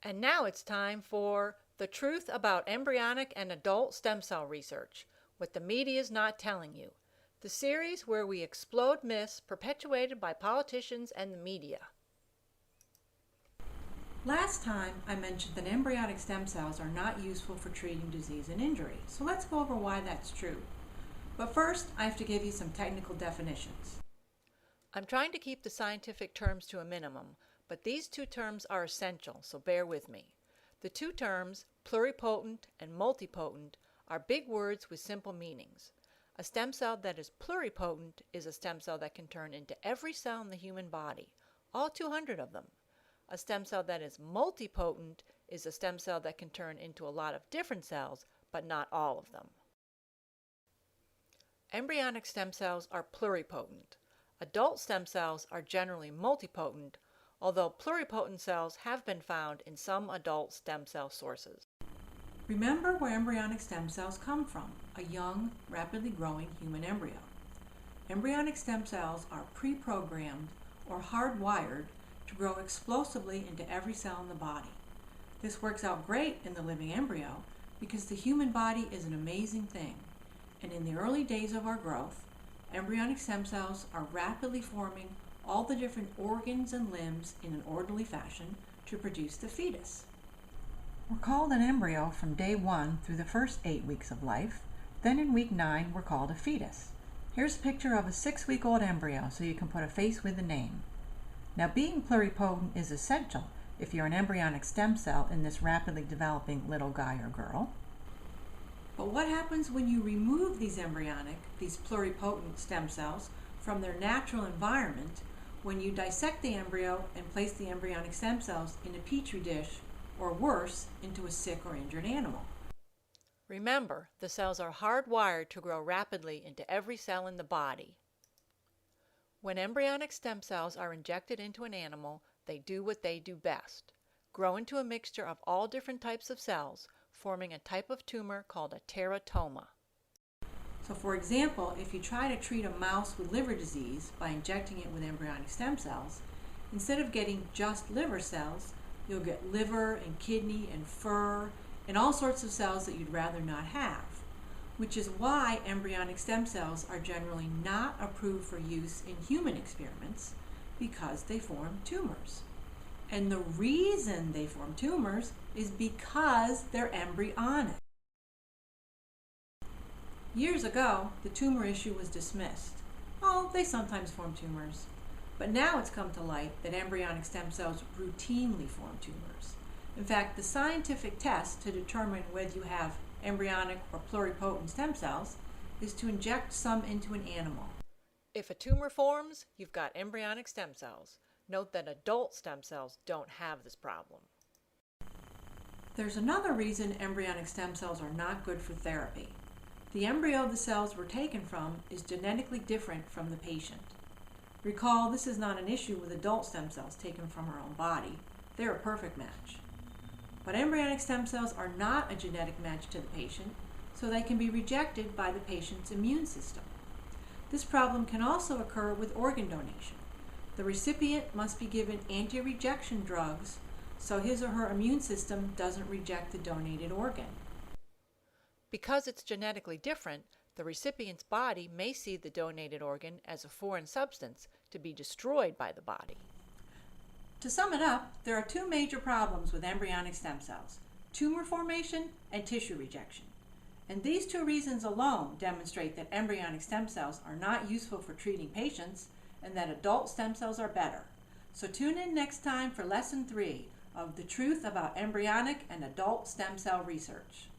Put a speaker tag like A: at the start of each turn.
A: And now it's time for The Truth About Embryonic and Adult Stem Cell Research, What the Media's Not Telling You, the series where we explode myths perpetuated by politicians and the media.
B: Last time I mentioned that embryonic stem cells are not useful for treating disease and injury, so let's go over why that's true. But first, I have to give you some technical definitions.
A: I'm trying to keep the scientific terms to a minimum, but these two terms are essential, so bear with me. The two terms, pluripotent and multipotent, are big words with simple meanings. A stem cell that is pluripotent is a stem cell that can turn into every cell in the human body, all 200 of them. A stem cell that is multipotent is a stem cell that can turn into a lot of different cells, but not all of them. Embryonic stem cells are pluripotent. Adult stem cells are generally multipotent, although pluripotent cells have been found in some adult stem cell sources.
B: Remember where embryonic stem cells come from, a young, rapidly growing human embryo. Embryonic stem cells are pre-programmed or hardwired to grow explosively into every cell in the body. This works out great in the living embryo because the human body is an amazing thing, and in the early days of our growth, embryonic stem cells are rapidly forming all the different organs and limbs in an orderly fashion to produce the fetus. We're called an embryo from day 1 through the first 8 weeks of life. Then in week 9, we're called a fetus. Here's a picture of a 6-week-old embryo so you can put a face with the name. Now, being pluripotent is essential if you're an embryonic stem cell in this rapidly developing little guy or girl. But what happens when you remove these pluripotent stem cells from their natural environment when you dissect the embryo and place the embryonic stem cells in a petri dish, or worse, into a sick or injured animal?
A: Remember, the cells are hardwired to grow rapidly into every cell in the body. When embryonic stem cells are injected into an animal, they do what they do best: grow into a mixture of all different types of cells, forming a type of tumor called a teratoma.
B: So for example, if you try to treat a mouse with liver disease by injecting it with embryonic stem cells, instead of getting just liver cells, you'll get liver and kidney and fur and all sorts of cells that you'd rather not have, which is why embryonic stem cells are generally not approved for use in human experiments, because they form tumors. And the reason they form tumors is because they're embryonic. Years ago, the tumor issue was dismissed. Oh, they sometimes form tumors. But now it's come to light that embryonic stem cells routinely form tumors. In fact, the scientific test to determine whether you have embryonic or pluripotent stem cells is to inject some into an animal.
A: If a tumor forms, you've got embryonic stem cells. Note that adult stem cells don't have this problem.
B: There's another reason embryonic stem cells are not good for therapy. The embryo the cells were taken from is genetically different from the patient. Recall, this is not an issue with adult stem cells taken from our own body. They're a perfect match. But embryonic stem cells are not a genetic match to the patient, so they can be rejected by the patient's immune system. This problem can also occur with organ donation. The recipient must be given anti-rejection drugs so his or her immune system doesn't reject the donated organ.
A: Because it's genetically different, the recipient's body may see the donated organ as a foreign substance to be destroyed by the body.
B: To sum it up, there are two major problems with embryonic stem cells: tumor formation and tissue rejection. And these two reasons alone demonstrate that embryonic stem cells are not useful for treating patients and that adult stem cells are better. So tune in next time for Lesson 3 of The Truth About Embryonic and Adult Stem Cell Research.